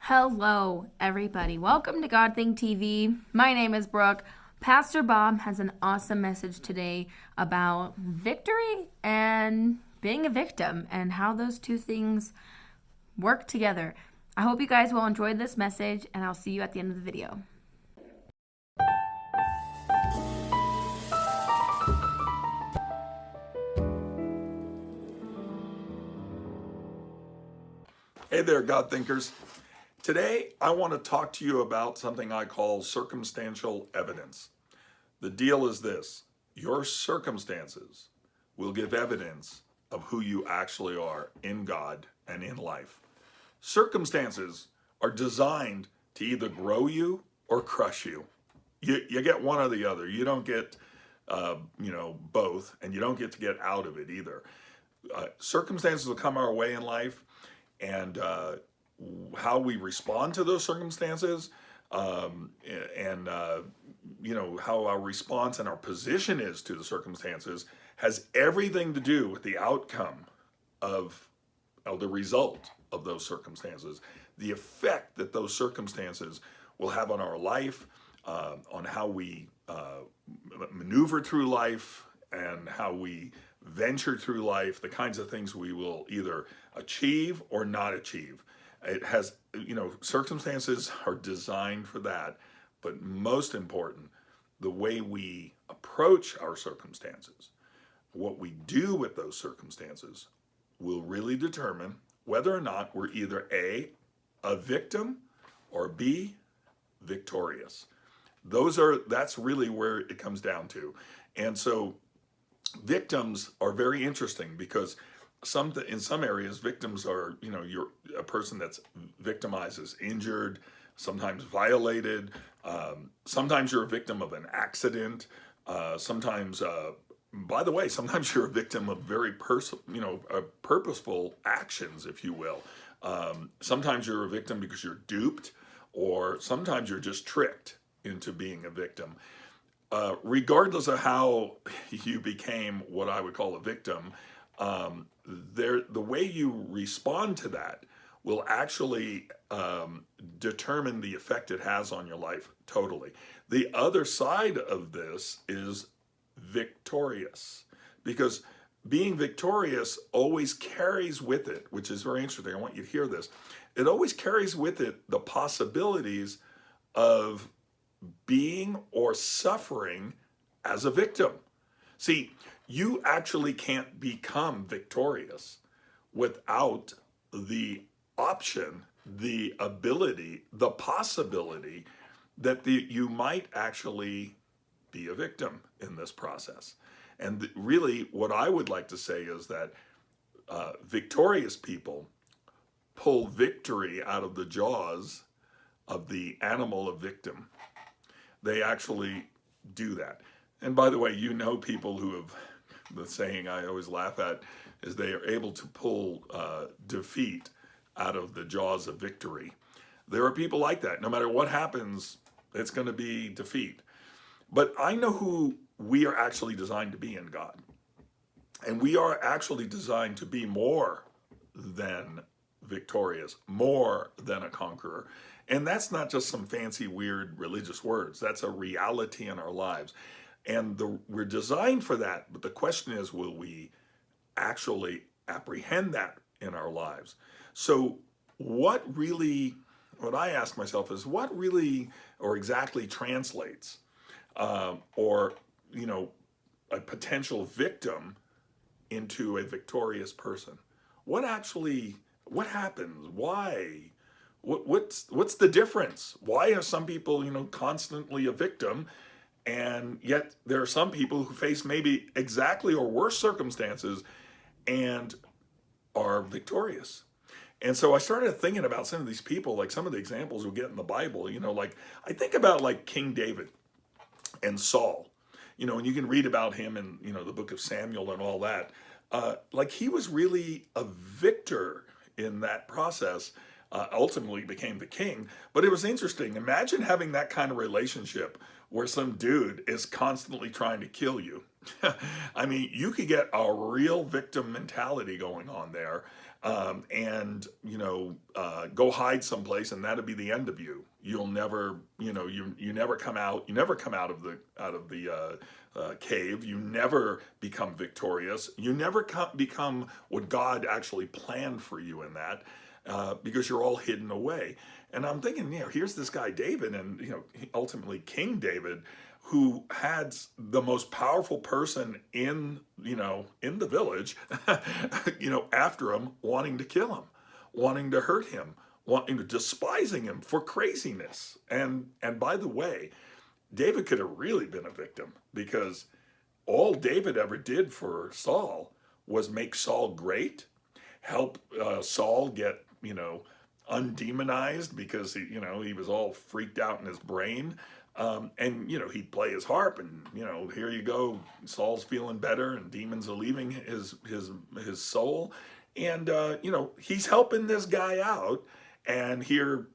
Hello, everybody. Welcome to God Think TV. My name is Brooke. Pastor Bob has an awesome message today about victory and being a victim and how those two things work together. I hope you guys will enjoy this message, and I'll see you at the end of the video. Hey there, God Thinkers. Today, I want to talk to you about something I call circumstantial evidence. The deal is this: your circumstances will give evidence of who you actually are in God and in life. Circumstances are designed to either grow you or crush you. You get one or the other. You don't get, both, and you don't get to get out of it either. Circumstances will come our way in life, and how we respond to those circumstances, and how our response and our position is to the circumstances has everything to do with the outcome of the result of those circumstances, the effect that those circumstances will have on our life, on how we maneuver through life and how we venture through life, the kinds of things we will either achieve or not achieve. It has, circumstances are designed for that, but most important, the way we approach our circumstances, what we do with those circumstances, will really determine whether or not we're either a victim, or B, victorious. That's really where it comes down to. And so victims are very interesting because in some areas, victims are, you're a person that's victimized is injured, sometimes violated. Sometimes you're a victim of an accident. Sometimes you're a victim of very purposeful actions, if you will. Sometimes you're a victim because you're duped, or sometimes you're just tricked into being a victim. Regardless of how you became what I would call a victim, the way you respond to that will actually determine the effect it has on your life totally. The other side of this is victorious, because being victorious always carries with it, which is very interesting. I want you to hear this. It always carries with it the possibilities of being or suffering as a victim. See, you actually can't become victorious without the option, the ability, the possibility that you might actually be a victim in this process. And really, what I would like to say is that victorious people pull victory out of the jaws of the animal of victim. They actually do that. And by the way, people who have, the saying I always laugh at is they are able to pull defeat out of the jaws of victory. There are people like that. No matter what happens, it's going to be defeat. But I know who we are actually designed to be in God. And we are actually designed to be more than victorious, more than a conqueror. And that's not just some fancy, weird religious words. That's a reality in our lives. And we're designed for that. But the question is, will we actually apprehend that in our lives? So what I ask myself is, what really or exactly translates a potential victim into a victorious person? What happens? Why? What's the difference? Why are some people, constantly a victim, and yet there are some people who face maybe exactly or worse circumstances and are victorious? And so I started thinking about some of these people, like some of the examples we get in the Bible. Like I think about like King David and Saul, and you can read about him in, the book of Samuel and all that. Like he was really a victor in that process. Ultimately became the king. But it was interesting. Imagine having that kind of relationship where some dude is constantly trying to kill you. I mean, you could get a real victim mentality going on there. and go hide someplace, and that'll be the end of you. You'll never, you never come out. You never come out of the cave. You never become victorious. You never become what God actually planned for you in that, because you're all hidden away. And I'm thinking, here's this guy David, and ultimately King David, who had the most powerful person in the village, after him, wanting to kill him, wanting to hurt him, despising him for craziness. And by the way, David could have really been a victim, because all David ever did for Saul was make Saul great, help Saul get undemonized, because he was all freaked out in his brain. And he'd play his harp, and here you go, Saul's feeling better, and demons are leaving his soul, and he's helping this guy out, and here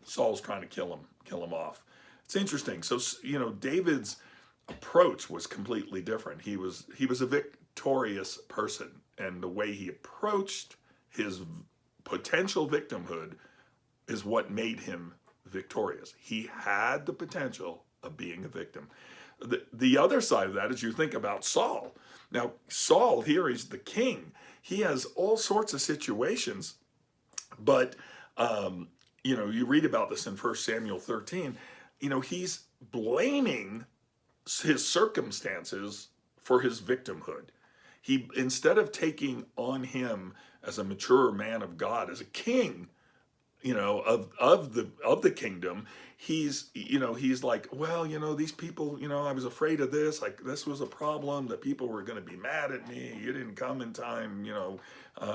Saul's trying to kill him off. It's interesting. So David's approach was completely different. He was a victorious person, and the way he approached his potential victimhood is what made him victorious. He had the potential of being a victim. The other side of that is, you think about Saul. Now, Saul here, he's the king. He has all sorts of situations, but you read about this in 1 Samuel 13. He's blaming his circumstances for his victimhood. He, instead of taking on him as a mature man of God, as a king, of the kingdom, he's like, well, these people, I was afraid of this, like this was a problem, that people were going to be mad at me. You didn't come in time,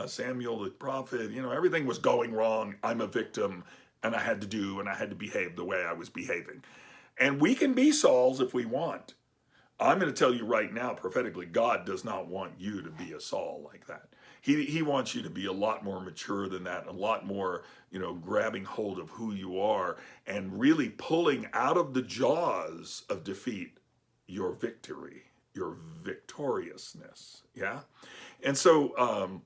Samuel the prophet, everything was going wrong. I'm a victim, and I had to behave the way I was behaving. And we can be Sauls if we want. I'm going to tell you right now, prophetically, God does not want you to be a Saul like that. He wants you to be a lot more mature than that, a lot more, grabbing hold of who you are, and really pulling out of the jaws of defeat your victory, your victoriousness. Yeah. And so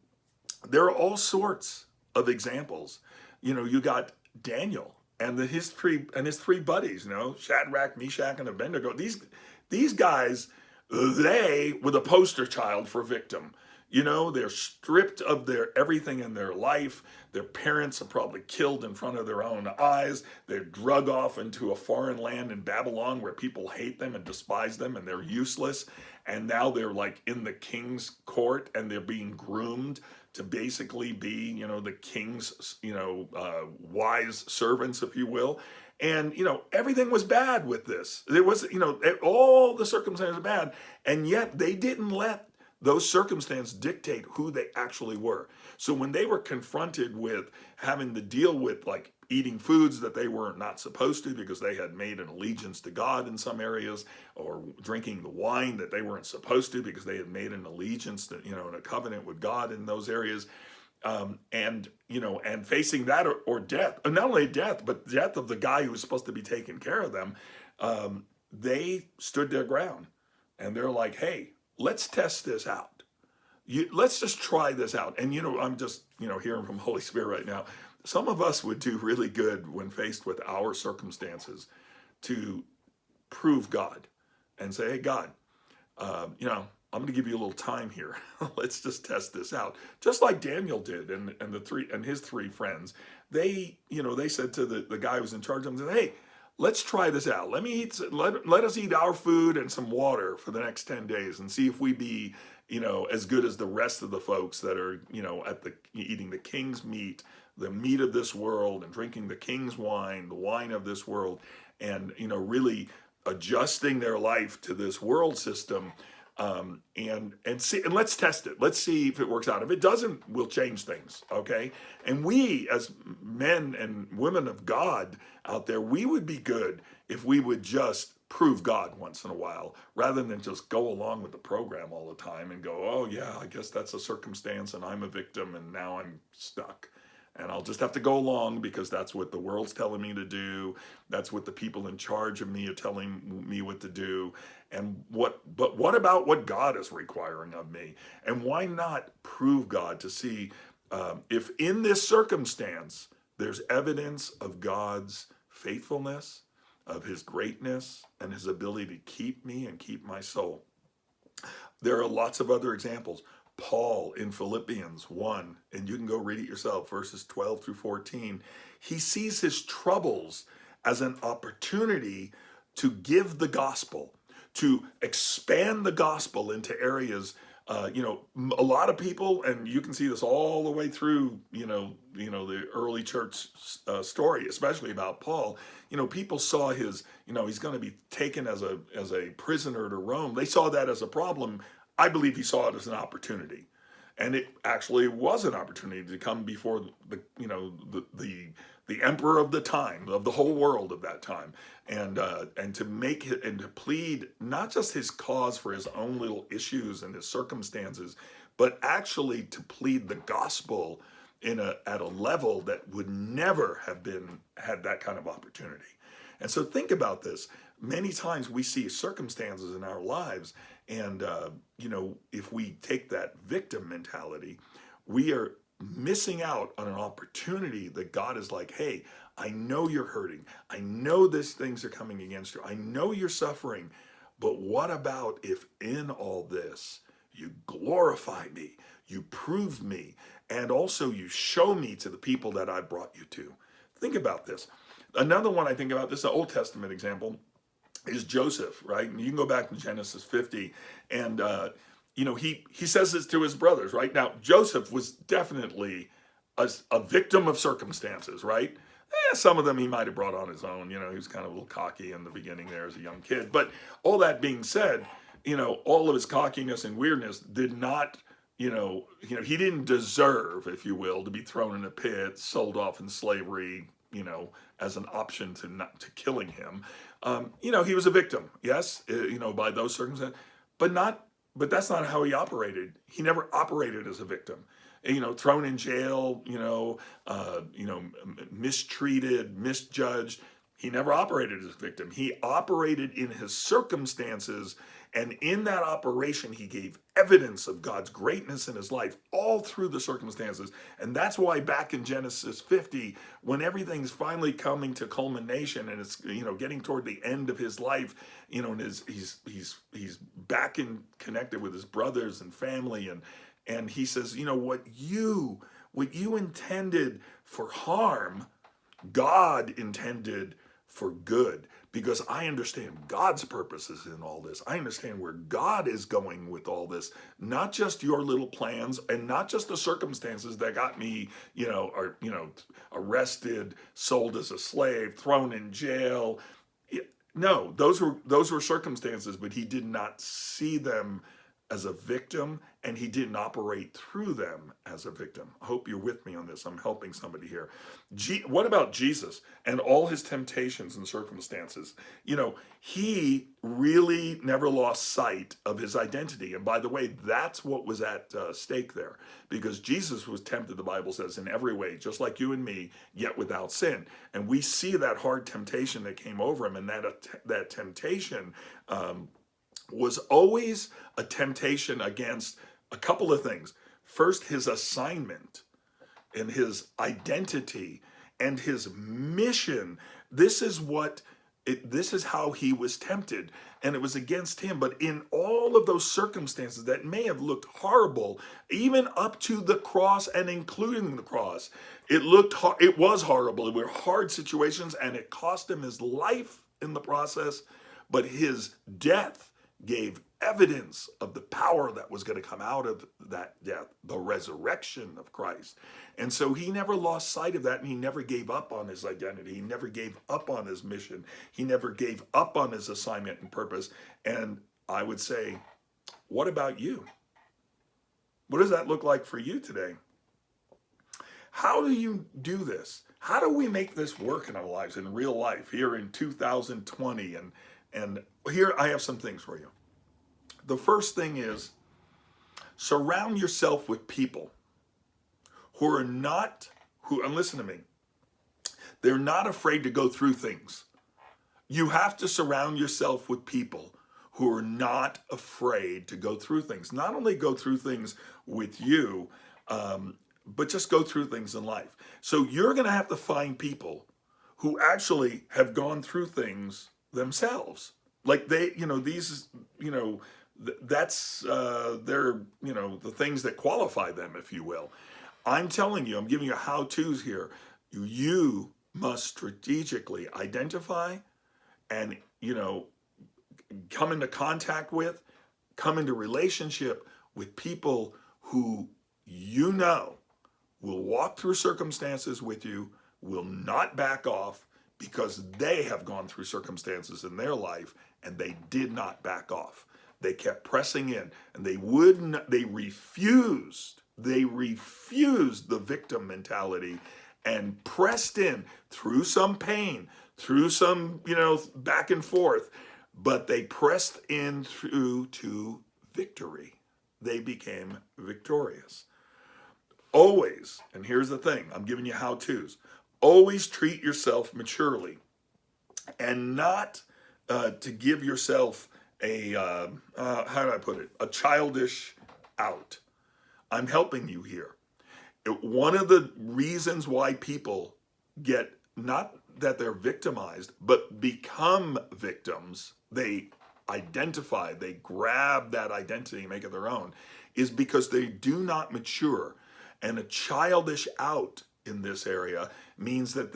there are all sorts of examples. You got Daniel and his three buddies, Shadrach, Meshach, and Abednego. These guys, they were the poster child for victim. They're stripped of their everything in their life. Their parents are probably killed in front of their own eyes. They're drug off into a foreign land in Babylon, where people hate them and despise them, and they're useless. And now they're like in the king's court, and they're being groomed to basically be, the king's, wise servants, if you will. And, everything was bad with this. There was, all the circumstances were bad. And yet they didn't let those circumstances dictate who they actually were. So when they were confronted with having to deal with, like, eating foods that they were not supposed to because they had made an allegiance to God in some areas, or drinking the wine that they weren't supposed to because they had made an allegiance to, in a covenant with God in those areas, and facing that or death, and not only death, but death of the guy who was supposed to be taking care of them, they stood their ground, and they're like, hey, let's test this out. Let's just try this out. And, I'm just, hearing from Holy Spirit right now. Some of us would do really good when faced with our circumstances to prove God and say, hey, God, I'm going to give you a little time here. Let's just test this out. Just like Daniel did, and his three friends. They said to the guy who was in charge of them, hey, let's try this out. Let us eat our food and some water for the next 10 days and see if we be, as good as the rest of the folks that are, eating the king's meat, the meat of this world, and drinking the king's wine, the wine of this world, and, really adjusting their life to this world system. And let's test it. Let's see if it works out. If it doesn't, we'll change things. Okay. And we, as men and women of God out there, we would be good if we would just prove God once in a while, rather than just go along with the program all the time and go, oh yeah, I guess that's a circumstance and I'm a victim and now I'm stuck. And I'll just have to go along because that's what the world's telling me to do. That's what the people in charge of me are telling me what to do. But what about what God is requiring of me? And why not prove God to see, If in this circumstance there's evidence of God's faithfulness, of his greatness, and his ability to keep me and keep my soul. There are lots of other examples. Paul in Philippians 1, and you can go read it yourself, verses 12 through 14. He sees his troubles as an opportunity to give the gospel, to expand the gospel into areas. A lot of people, and you can see this all the way through, the early church story, especially about Paul. People saw his, he's going to be taken as a prisoner to Rome. They saw that as a problem. I believe he saw it as an opportunity, and it actually was an opportunity to come before the emperor of the time, of the whole world of that time, and to make it and to plead not just his cause for his own little issues and his circumstances, but actually to plead the gospel at a level that would never have had that kind of opportunity. And so think about this. Many times we see circumstances in our lives, and if we take that victim mentality, we are missing out on an opportunity that God is like, hey, I know you're hurting. I know these things are coming against you. I know you're suffering. But what about if in all this you glorify me, you prove me, and also you show me to the people that I brought you to? Think about this. Another one I think about, this is an Old Testament example, is Joseph, right? And you can go back to Genesis 50, and he says this to his brothers, right? Now, Joseph was definitely a victim of circumstances, right? Some of them he might have brought on his own. He was kind of a little cocky in the beginning there as a young kid. But all that being said, all of his cockiness and weirdness did not, he didn't deserve, if you will, to be thrown in a pit, sold off in slavery, as an option to killing him. He was a victim, yes, by those circumstances, but that's not how he operated. He never operated as a victim. Thrown in jail, mistreated, misjudged. He never operated as a victim. He operated in his circumstances, and in that operation, he gave evidence of God's greatness in his life all through the circumstances. And that's why back in Genesis 50, when everything's finally coming to culmination and it's getting toward the end of his life, and he's back in connected with his brothers and family, and he says, what you intended for harm, God intended for good, because I understand God's purposes in all this. I understand where God is going with all this, not just your little plans and not just the circumstances that got me, arrested, sold as a slave, thrown in jail. No, those were circumstances, but he did not see them as a victim, and he didn't operate through them as a victim. I hope you're with me on this. I'm helping somebody here. What about Jesus and all his temptations and circumstances? He really never lost sight of his identity. And by the way, that's what was at stake there, because Jesus was tempted, the Bible says, in every way, just like you and me, yet without sin. And we see that hard temptation that came over him, and that temptation was always a temptation against a couple of things. First, his assignment and his identity and his mission. This is how he was tempted, and it was against him. But in all of those circumstances that may have looked horrible, even up to the cross and including the cross, it was horrible. It were hard situations, and it cost him his life in the process. But his death gave evidence of the power that was going to come out of that death, the resurrection of Christ. And so he never lost sight of that, and he never gave up on his identity. He never gave up on his mission. He never gave up on his assignment and purpose. And I would say, what about you? What does that look like for you today? How do you do this? How do we make this work in our lives, in real life, here in 2020? And here I have some things for you. The first thing is, surround yourself with people and listen to me, they're not afraid to go through things. You have to surround yourself with people who are not afraid to go through things. Not only go through things with you, but just go through things in life. So you're going to have to find people who actually have gone through things themselves. Like they, these, that's they're, the things that qualify them, if you will. I'm telling you, I'm giving you how-tos here. You must strategically identify and, come into contact with, come into relationship with people who will walk through circumstances with you, will not back off because they have gone through circumstances in their life and they did not back off. They kept pressing in and they refused the victim mentality and pressed in through some pain, through some, back and forth, but they pressed in through to victory. They became victorious. Always, and here's the thing, I'm giving you how-tos, always treat yourself maturely and not to give yourself a, how do I put it, a childish out. I'm helping you here. One of the reasons why people get, not that they're victimized, but become victims, they identify, they grab that identity and make it their own, is because they do not mature. And a childish out in this area means that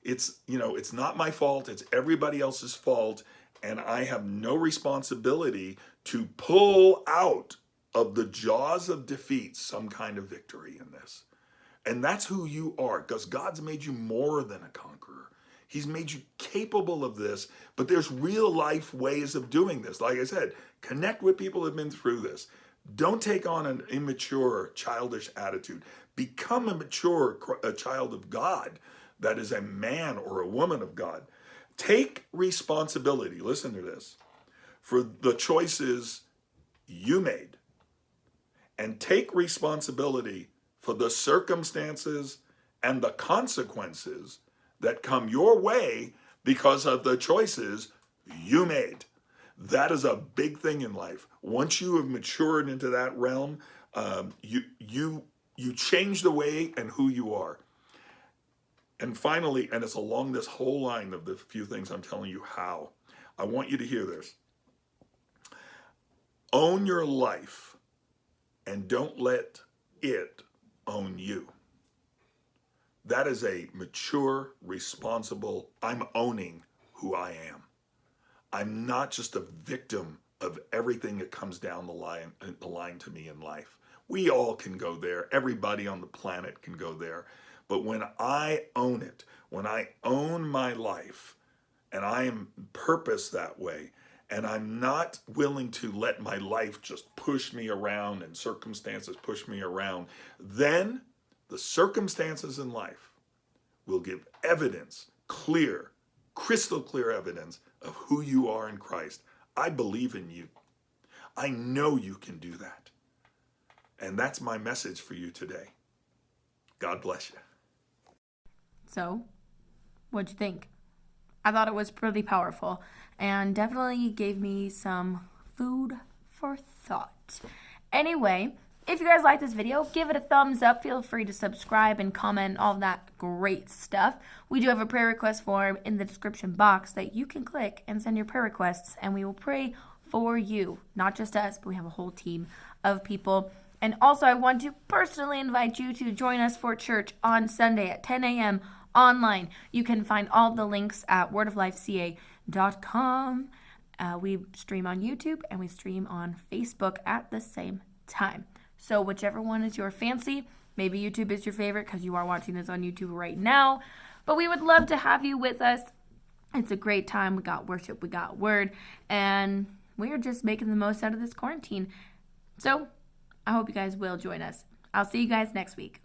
it's not my fault, it's everybody else's fault, and I have no responsibility to pull out of the jaws of defeat some kind of victory in this. And that's who you are, because God's made you more than a conqueror. He's made you capable of this, but there's real life ways of doing this. Like I said, connect with people who have been through this. Don't take on an immature, childish attitude. Become a child of God that is a man or a woman of God. Take responsibility, listen to this, for the choices you made. And take responsibility for the circumstances and the consequences that come your way because of the choices you made. That is a big thing in life. Once you have matured into that realm, you change the way and who you are. And finally, and it's along this whole line of the few things I'm telling you how, I want you to hear this. Own your life and don't let it own you. That is a mature, responsible, I'm owning who I am. I'm not just a victim of everything that comes down the line to me in life. We all can go there. Everybody on the planet can go there. But when I own it, when I own my life, and I am purposed that way, and I'm not willing to let my life just push me around and circumstances push me around, then the circumstances in life will give evidence, crystal clear evidence of who you are in Christ. I believe in you. I know you can do that. And that's my message for you today. God bless you. So, what'd you think? I thought it was pretty powerful and definitely gave me some food for thought. Anyway, if you guys like this video, give it a thumbs up. Feel free to subscribe and comment, all that great stuff. We do have a prayer request form in the description box that you can click and send your prayer requests, and we will pray for you. Not just us, but we have a whole team of people. And also, I want to personally invite you to join us for church on Sunday at 10 a.m. online. You can find all the links at wordoflifeca.com. We stream on YouTube and we stream on Facebook at the same time. So whichever one is your fancy, maybe YouTube is your favorite because you are watching this on YouTube right now. But we would love to have you with us. It's a great time. We got worship, we got word, and we are just making the most out of this quarantine. So I hope you guys will join us. I'll see you guys next week.